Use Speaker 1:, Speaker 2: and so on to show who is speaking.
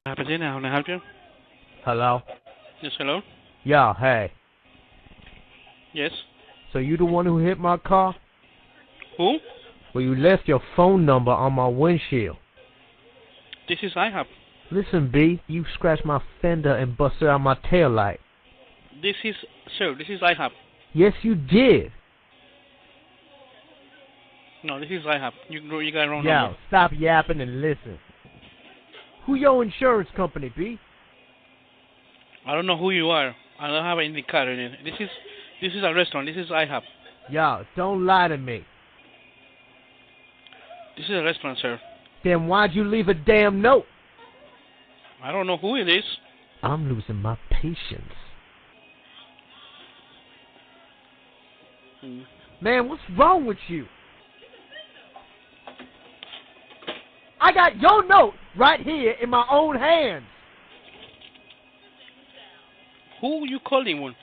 Speaker 1: Pasadena, how can I help you?
Speaker 2: Hello?
Speaker 1: Yes, hello?
Speaker 2: Yeah, hey.
Speaker 1: Yes.
Speaker 2: So you the one who hit my car?
Speaker 1: Who?
Speaker 2: Well, you left your phone number on my windshield.
Speaker 1: This is IHAP.
Speaker 2: Listen, B, you scratched my fender and busted out my taillight.
Speaker 1: Sir, this is IHAP.
Speaker 2: Yes, you did.
Speaker 1: No, this is IHAP. You got a wrong
Speaker 2: Yo,
Speaker 1: number.
Speaker 2: stop yapping and listen. Who your insurance company, B?
Speaker 1: I don't know who you are. I don't have any card in it. This is a restaurant. This is IHAP.
Speaker 2: Yo, don't lie to me.
Speaker 1: This is a restaurant, sir.
Speaker 2: Then why'd you leave a damn note?
Speaker 1: I don't know who it is.
Speaker 2: I'm losing my patience. Man, what's wrong with you? I got your note right here in my own hands.
Speaker 1: Who you calling one?